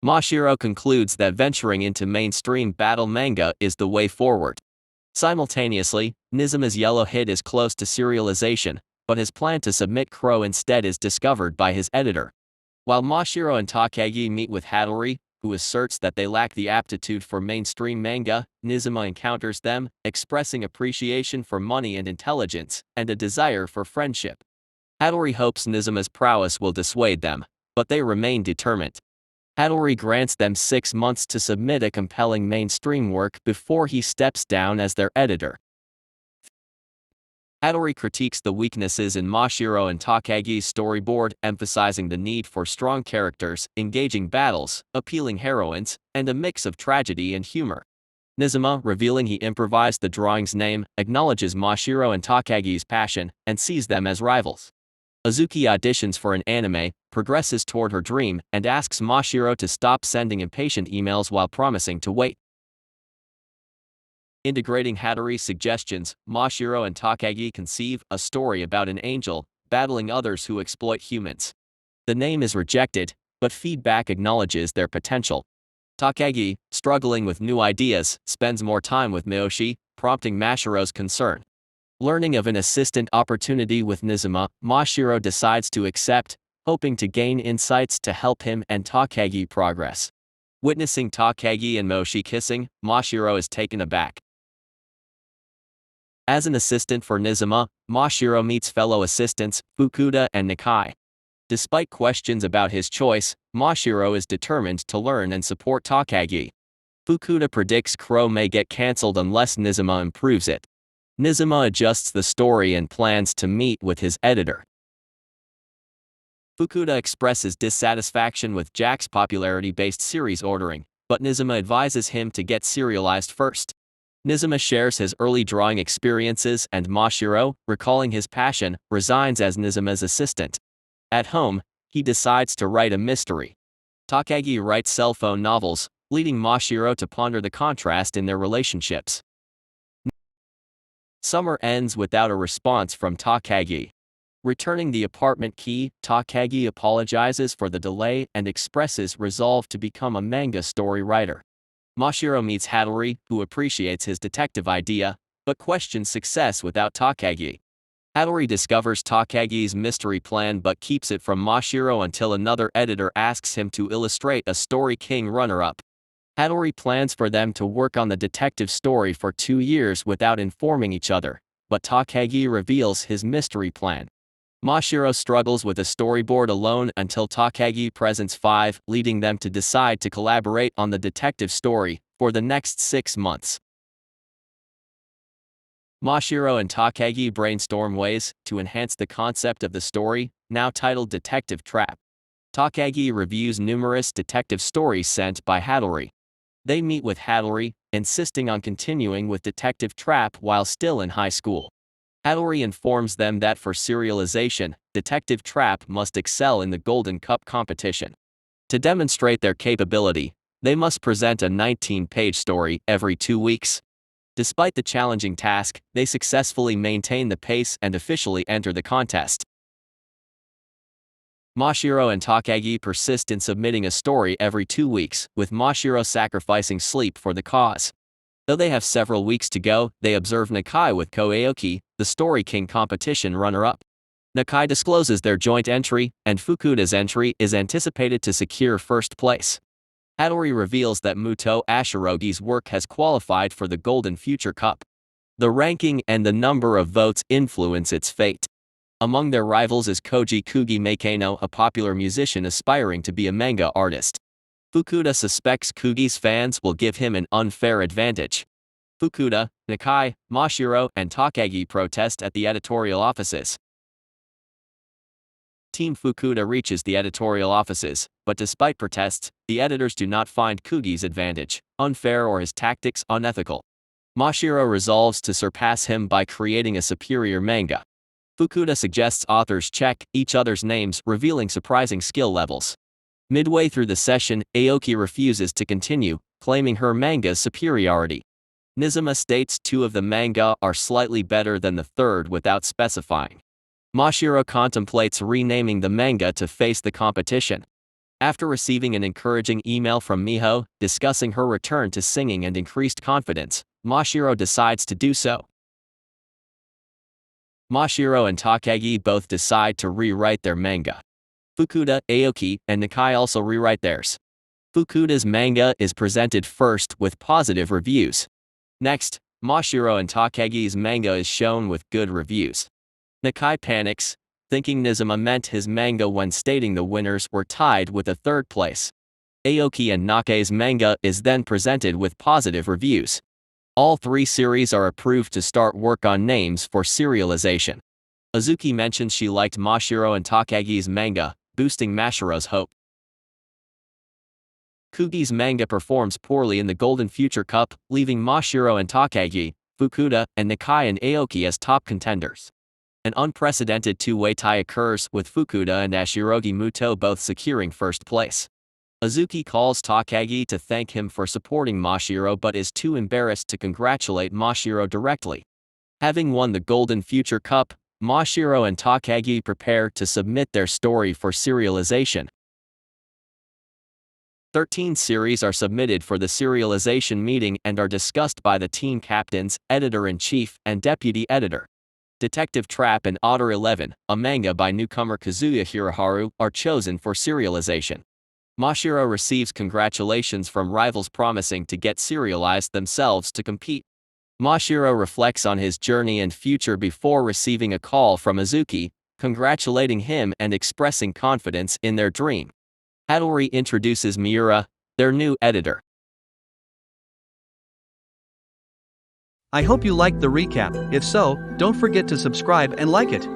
Mashiro concludes that venturing into mainstream battle manga is the way forward. Simultaneously, Nizuma's yellow hit is close to serialization, but his plan to submit Crow instead is discovered by his editor. While Mashiro and Takagi meet with Hattori, who asserts that they lack the aptitude for mainstream manga, Nizuma encounters them, expressing appreciation for money and intelligence, and a desire for friendship. Hattori hopes Nizuma's prowess will dissuade them, but they remain determined. Hattori grants them 6 months to submit a compelling mainstream work before he steps down as their editor. Hattori critiques the weaknesses in Mashiro and Takagi's storyboard, emphasizing the need for strong characters, engaging battles, appealing heroines, and a mix of tragedy and humor. Nizuma, revealing he improvised the drawing's name, acknowledges Mashiro and Takagi's passion, and sees them as rivals. Azuki auditions for an anime, progresses toward her dream, and asks Mashiro to stop sending impatient emails while promising to wait. Integrating Hattori's suggestions, Mashiro and Takagi conceive a story about an angel battling others who exploit humans. The name is rejected, but feedback acknowledges their potential. Takagi, struggling with new ideas, spends more time with Miyoshi, prompting Mashiro's concern. Learning of an assistant opportunity with Nizuma, Mashiro decides to accept, hoping to gain insights to help him and Takagi progress. Witnessing Takagi and Miyoshi kissing, Mashiro is taken aback. As an assistant for Nizuma, Mashiro meets fellow assistants, Fukuda and Nakai. Despite questions about his choice, Mashiro is determined to learn and support Takagi. Fukuda predicts Crow may get cancelled unless Nizuma improves it. Nizuma adjusts the story and plans to meet with his editor. Fukuda expresses dissatisfaction with Jack's popularity-based series ordering, but Nizuma advises him to get serialized first. Nizuma shares his early drawing experiences and Mashiro, recalling his passion, resigns as Nizuma's assistant. At home, he decides to write a mystery. Takagi writes cell phone novels, leading Mashiro to ponder the contrast in their relationships. Summer ends without a response from Takagi. Returning the apartment key, Takagi apologizes for the delay and expresses resolve to become a manga story writer. Mashiro meets Hattori, who appreciates his detective idea, but questions success without Takagi. Hattori discovers Takagi's mystery plan but keeps it from Mashiro until another editor asks him to illustrate a Story King runner-up. Hattori plans for them to work on the detective story for 2 years without informing each other, but Takagi reveals his mystery plan. Mashiro struggles with a storyboard alone until Takagi presents 5, leading them to decide to collaborate on the detective story for the next 6 months. Mashiro and Takagi brainstorm ways to enhance the concept of the story, now titled Detective Trap. Takagi reviews numerous detective stories sent by Hattori. They meet with Hattori, insisting on continuing with Detective Trap while still in high school. Hattori informs them that for serialization, Detective Trap must excel in the Golden Cup competition. To demonstrate their capability, they must present a 19-page story every 2 weeks. Despite the challenging task, they successfully maintain the pace and officially enter the contest. Mashiro and Takagi persist in submitting a story every 2 weeks, with Mashiro sacrificing sleep for the cause. Though they have several weeks to go, they observe Nakai with Koaoki, the Story King competition runner-up. Nakai discloses their joint entry, and Fukuda's entry is anticipated to secure first place. Hattori reveals that Muto Ashirogi's work has qualified for the Golden Future Cup. The ranking and the number of votes influence its fate. Among their rivals is Koji Kugi Meikano, a popular musician aspiring to be a manga artist. Fukuda suspects Kugi's fans will give him an unfair advantage. Fukuda, Nakai, Mashiro, and Takagi protest at the editorial offices. Team Fukuda reaches the editorial offices, but despite protests, the editors do not find Kugi's advantage unfair or his tactics unethical. Mashiro resolves to surpass him by creating a superior manga. Fukuda suggests authors check each other's names, revealing surprising skill levels. Midway through the session, Aoki refuses to continue, claiming her manga's superiority. Nizuma states 2 of the manga are slightly better than the third without specifying. Mashiro contemplates renaming the manga to face the competition. After receiving an encouraging email from Miho, discussing her return to singing and increased confidence, Mashiro decides to do so. Mashiro and Takagi both decide to rewrite their manga. Fukuda, Aoki, and Nakai also rewrite theirs. Fukuda's manga is presented first with positive reviews. Next, Mashiro and Takagi's manga is shown with good reviews. Nakai panics, thinking Nizuma meant his manga when stating the winners were tied with a third place. Aoki and Nakai's manga is then presented with positive reviews. All three series are approved to start work on names for serialization. Azuki mentions she liked Mashiro and Takagi's manga, boosting Mashiro's hope. Kugi's manga performs poorly in the Golden Future Cup, leaving Mashiro and Takagi, Fukuda, and Nakai and Aoki as top contenders. An unprecedented two-way tie occurs with Fukuda and Ashirogi Muto both securing first place. Azuki calls Takagi to thank him for supporting Mashiro but is too embarrassed to congratulate Mashiro directly. Having won the Golden Future Cup, Mashiro and Takagi prepare to submit their story for serialization. 13 series are submitted for the serialization meeting and are discussed by the team captains, editor-in-chief, and deputy editor. Detective Trap and Otter 11, a manga by newcomer Kazuya Hiraharu, are chosen for serialization. Mashiro receives congratulations from rivals promising to get serialized themselves to compete. Mashiro reflects on his journey and future before receiving a call from Azuki, congratulating him and expressing confidence in their dream. Hattori introduces Miura, their new editor. I hope you liked the recap. If so, don't forget to subscribe and like it.